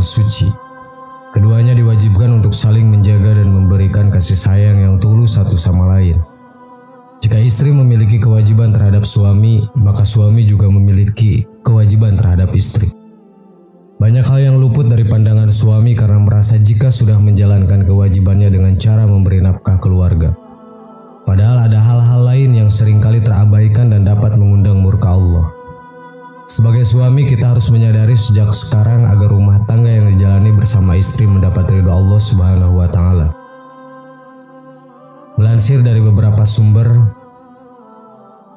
suci. Keduanya diwajibkan untuk saling menjaga dan memberikan kasih sayang yang tulus satu sama lain. Jika istri memiliki kewajiban terhadap suami, maka suami juga memiliki kewajiban terhadap istri. Banyak hal yang luput dari pandangan suami karena merasa jika sudah menjalankan kewajibannya dengan cara memberi nafkah keluarga. Padahal ada hal-hal lain yang seringkali terabaikan dan dapat mengundang murka Allah. Sebagai suami, kita harus menyadari sejak sekarang agar rumah tangga yang dijalani bersama istri mendapat ridho Allah Subhanahu wa Ta'ala. Melansir dari beberapa sumber,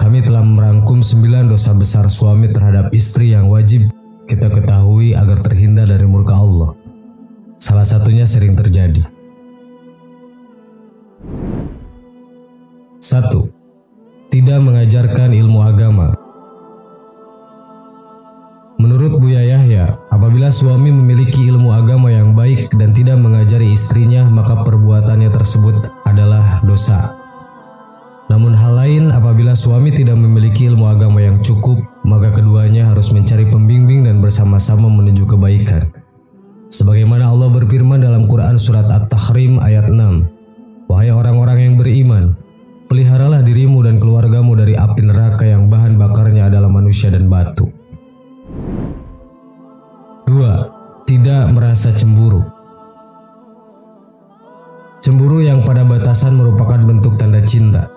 kami telah merangkum 9 dosa besar suami terhadap istri yang wajib kita ketahui agar terhindar dari murka Allah. Salah satunya sering terjadi. 1. Tidak mengajarkan ilmu agama. Menurut Buya Yahya, apabila suami memiliki ilmu agama yang baik dan tidak mengajari istrinya, maka perbuatannya tersebut adalah dosa. Namun hal lain, apabila suami tidak memiliki ilmu agama yang cukup, maka keduanya harus mencari pembimbing dan bersama-sama menuju kebaikan. Sebagaimana Allah berfirman dalam Quran surat At-Tahrim ayat 6, "Wahai orang-orang yang beriman, peliharalah dirimu dan keluargamu dari api neraka yang bahan bakarnya adalah manusia dan batu." 2. Tidak merasa cemburu. Cemburu yang pada batasan merupakan bentuk tanda cinta.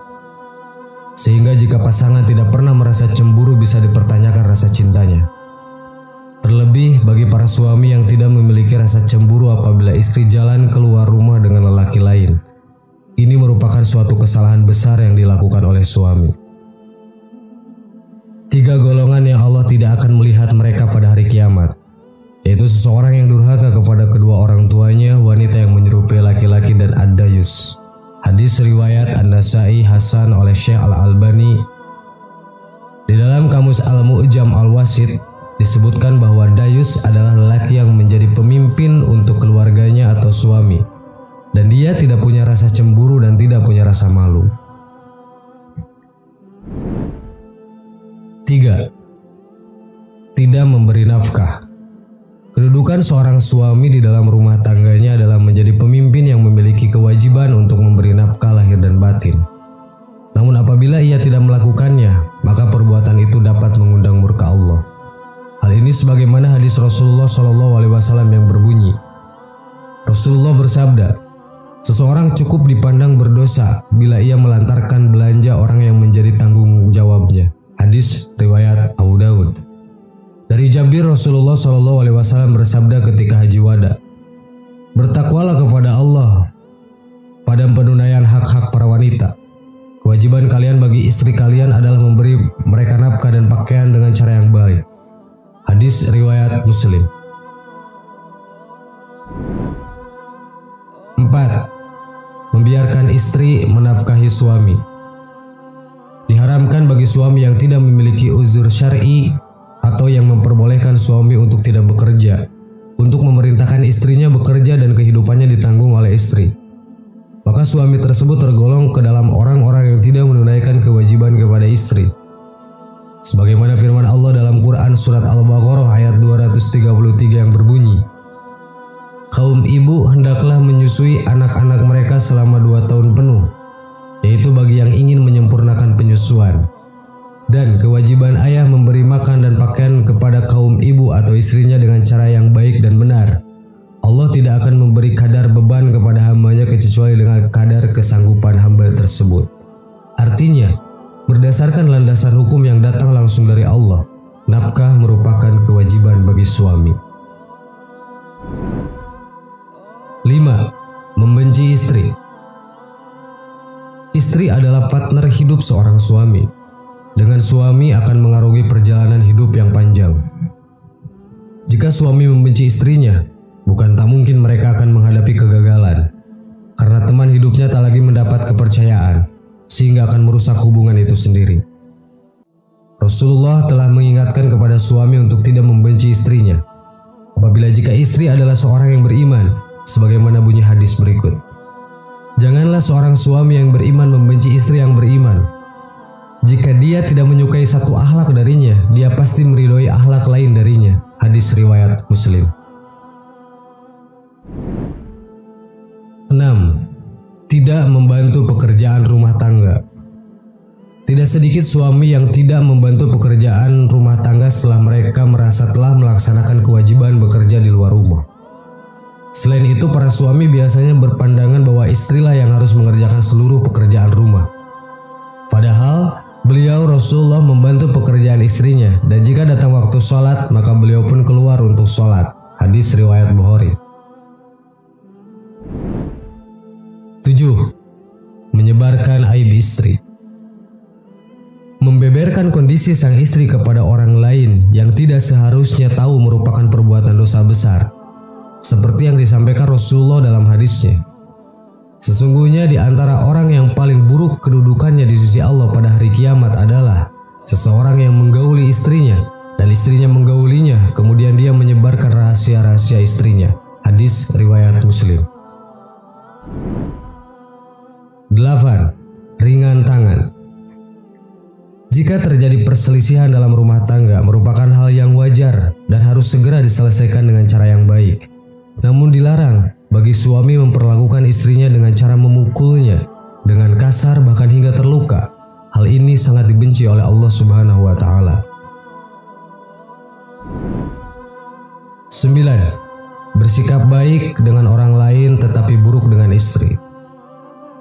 Sehingga jika pasangan tidak pernah merasa cemburu, bisa dipertanyakan rasa cintanya. Terlebih bagi para suami yang tidak memiliki rasa cemburu apabila istri jalan keluar rumah dengan lelaki lain. Ini merupakan suatu kesalahan besar yang dilakukan oleh suami. 3 golongan yang Allah tidak akan melihat mereka pada hari kiamat, yaitu seseorang yang durhaka kepada kedua orang tuanya, wanita yang menyerupai laki-laki, dan ad-dayus. Hadis riwayat An-Nasai Hasan oleh Syekh Al-Albani. Di dalam kamus Al-Mu'jam Al-Wasit disebutkan bahwa dayus adalah lelaki yang menjadi pemimpin untuk keluarganya atau suami, dan dia tidak punya rasa cemburu dan tidak punya rasa malu. 3. Tidak memberi nafkah. Kedudukan seorang suami di dalam rumah tangganya adalah menjadi pemimpin yang memiliki kewajiban untuk memberi nafkah lahir dan batin. Namun apabila ia tidak melakukannya, maka perbuatan itu dapat mengundang murka Allah. Hal ini sebagaimana hadis Rasulullah SAW yang berbunyi, Rasulullah bersabda, "Seseorang cukup dipandang berdosa bila ia melantarkan belanja orang yang menjadi tanggung jawabnya." Hadis riwayat Abu Daud. Dari Jabir, Rasulullah SAW bersabda ketika haji wada, "Bertakwalah kepada Allah pada penunaian hak-hak para wanita. Kewajiban kalian bagi istri kalian adalah memberi mereka nafkah dan pakaian dengan cara yang baik." Hadis riwayat Muslim. 4. Membiarkan istri menafkahi suami. Diharamkan bagi suami yang tidak memiliki uzur syar'i atau yang memperbolehkan suami untuk tidak bekerja, untuk memerintahkan istrinya bekerja dan kehidupannya ditanggung oleh istri. Maka suami tersebut tergolong ke dalam orang-orang yang tidak menunaikan kewajiban kepada istri. Sebagaimana firman Allah dalam Quran surat Al-Baqarah ayat 233 yang berbunyi, "Kaum ibu hendaklah menyusui anak-anak mereka selama 2 tahun penuh, yaitu bagi yang ingin menyempurnakan penyusuan. Dan kewajiban ayah memberi makan dan pakaian kepada kaum ibu atau istrinya dengan cara yang baik dan benar. Allah tidak akan memberi kadar beban kepada hambanya kecuali dengan kadar kesanggupan hamba tersebut." Artinya, berdasarkan landasan hukum yang datang langsung dari Allah, nafkah merupakan kewajiban bagi suami. 5. Membenci istri. Istri adalah partner hidup seorang suami. Dengan suami akan mengarungi perjalanan hidup yang panjang. Jika suami membenci istrinya, bukan tak mungkin mereka akan menghadapi kegagalan, karena teman hidupnya tak lagi mendapat kepercayaan, sehingga akan merusak hubungan itu sendiri. Rasulullah telah mengingatkan kepada suami untuk tidak membenci istrinya, apabila jika istri adalah seorang yang beriman, sebagaimana bunyi hadis berikut. Janganlah seorang suami yang beriman membenci istri yang beriman. Jika dia tidak menyukai satu akhlak darinya, dia pasti meridhoi akhlak lain darinya. Hadis riwayat Muslim. 6. Tidak membantu pekerjaan rumah tangga. Tidak sedikit suami yang tidak membantu pekerjaan rumah tangga setelah mereka merasa telah melaksanakan kewajiban bekerja di luar rumah. Selain itu, para suami biasanya berpandangan bahwa istrilah yang harus mengerjakan seluruh pekerjaan rumah. Padahal, beliau Rasulullah membantu pekerjaan istrinya, dan jika datang waktu sholat, maka beliau pun keluar untuk sholat. Hadis riwayat Bukhari. 7. Menyebarkan aib istri. Membeberkan kondisi sang istri kepada orang lain yang tidak seharusnya tahu merupakan perbuatan dosa besar. Seperti yang disampaikan Rasulullah dalam hadisnya. Sesungguhnya di antara orang yang paling buruk kedudukannya di sisi Allah pada hari kiamat adalah seseorang yang menggauli istrinya dan istrinya menggaulinya, kemudian dia menyebarkan rahasia-rahasia istrinya. Hadis riwayat Muslim. 8. Ringan tangan. Jika terjadi perselisihan dalam rumah tangga merupakan hal yang wajar dan harus segera diselesaikan dengan cara yang baik. Namun dilarang bagi suami memperlakukan istrinya dengan cara memukulnya dengan kasar bahkan hingga terluka. Hal ini sangat dibenci oleh Allah Subhanahu wa taala. 9. Bersikap baik dengan orang lain tetapi buruk dengan istri.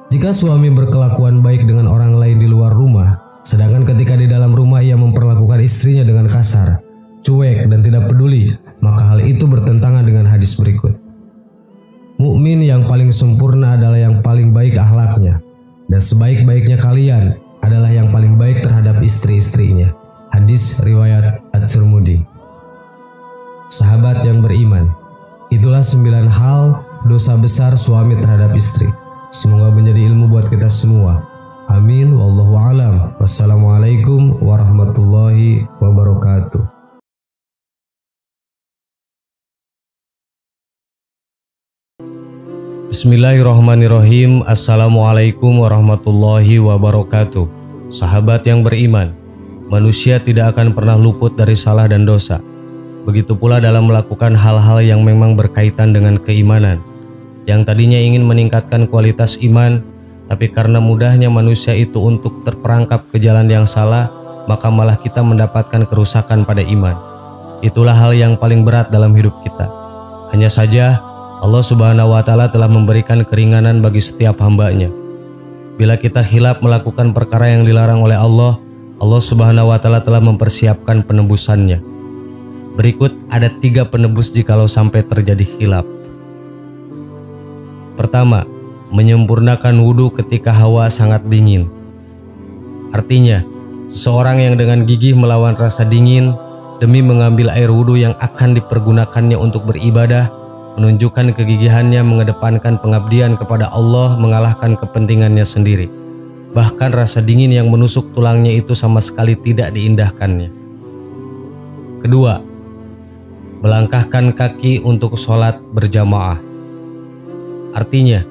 Jika suami berkelakuan baik dengan orang lain di luar rumah, sedangkan ketika di dalam rumah ia memperlakukan istrinya dengan kasar, cuek dan tidak peduli, maka hal itu bertentangan dengan hadis berikut. Mukmin yang paling sempurna adalah yang paling baik akhlaknya, dan sebaik-baiknya kalian adalah yang paling baik terhadap istri-istrinya. Hadis riwayat At-Tirmidzi. Sahabat yang beriman, itulah 9 hal dosa besar suami terhadap istri. Semoga menjadi ilmu buat kita semua. Amin. Wallahu a'lam. Wassalamualaikum warahmatullahi wabarakatuh. Bismillahirrahmanirrahim. Assalamualaikum warahmatullahi wabarakatuh. Sahabat yang beriman, manusia tidak akan pernah luput dari salah dan dosa. Begitu pula dalam melakukan hal-hal yang memang berkaitan dengan keimanan, yang tadinya ingin meningkatkan kualitas iman, tapi karena mudahnya manusia itu untuk terperangkap ke jalan yang salah, maka malah kita mendapatkan kerusakan pada iman. Itulah hal yang paling berat dalam hidup kita. Hanya saja Allah Subhanahu wa taala telah memberikan keringanan bagi setiap hambanya. Bila kita khilaf melakukan perkara yang dilarang oleh Allah, Allah Subhanahu wa taala telah mempersiapkan penebusannya. Berikut ada 3 penebus jikalau sampai terjadi khilaf. Pertama, menyempurnakan wudhu ketika hawa sangat dingin. Artinya, seseorang yang dengan gigih melawan rasa dingin demi mengambil air wudhu yang akan dipergunakannya untuk beribadah, menunjukkan kegigihannya mengedepankan pengabdian kepada Allah mengalahkan kepentingannya sendiri. Bahkan rasa dingin yang menusuk tulangnya itu sama sekali tidak diindahkannya. Kedua, melangkahkan kaki untuk sholat berjamaah. Artinya,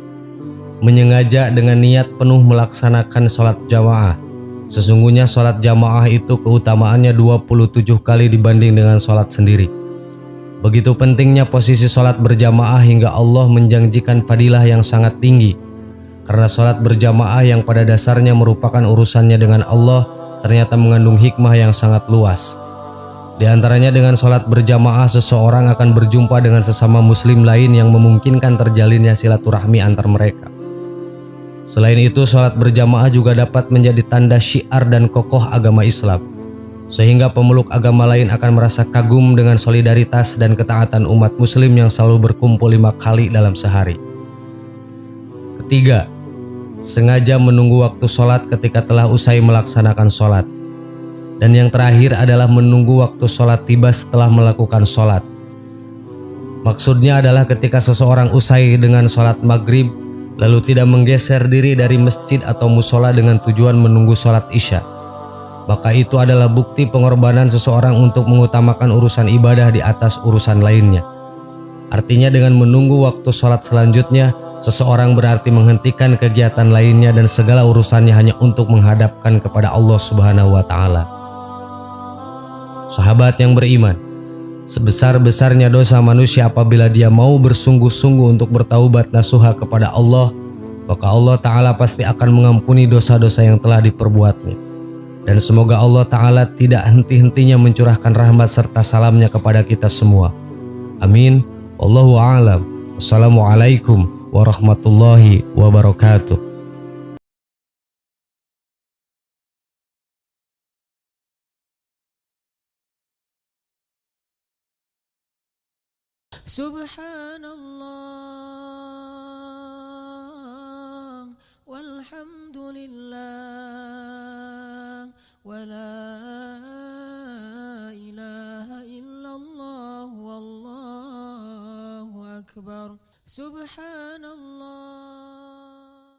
menyengaja dengan niat penuh melaksanakan sholat jamaah. Sesungguhnya sholat jamaah itu keutamaannya 27 kali dibanding dengan sholat sendiri. Begitu pentingnya posisi sholat berjamaah hingga Allah menjanjikan fadilah yang sangat tinggi. Karena sholat berjamaah yang pada dasarnya merupakan urusannya dengan Allah ternyata mengandung hikmah yang sangat luas. Di antaranya dengan sholat berjamaah seseorang akan berjumpa dengan sesama muslim lain yang memungkinkan terjalinnya silaturahmi antar mereka. Selain itu, sholat berjamaah juga dapat menjadi tanda syiar dan kokoh agama Islam, sehingga pemeluk agama lain akan merasa kagum dengan solidaritas dan ketaatan umat muslim yang selalu berkumpul 5 kali dalam sehari. Ketiga, sengaja menunggu waktu sholat ketika telah usai melaksanakan sholat. Dan yang terakhir adalah menunggu waktu sholat tiba setelah melakukan sholat. Maksudnya adalah ketika seseorang usai dengan sholat maghrib, lalu tidak menggeser diri dari masjid atau musola dengan tujuan menunggu sholat isya, maka itu adalah bukti pengorbanan seseorang untuk mengutamakan urusan ibadah di atas urusan lainnya. Artinya dengan menunggu waktu sholat selanjutnya, seseorang berarti menghentikan kegiatan lainnya dan segala urusannya hanya untuk menghadapkan kepada Allah Subhanahu wa Ta'ala. Sahabat yang beriman, Sebesar-besarnya dosa manusia apabila dia mau bersungguh-sungguh untuk bertaubat nasuha kepada Allah, maka Allah Ta'ala pasti akan mengampuni dosa-dosa yang telah diperbuatnya. Dan semoga Allah Ta'ala tidak henti-hentinya mencurahkan rahmat serta salamnya kepada kita semua. Amin. Wallahu a'lam. Wassalamualaikum warahmatullahi wabarakatuh. Subhanallah walhamdulillah wa la ilaha illallah wallahu akbar. Subhanallah.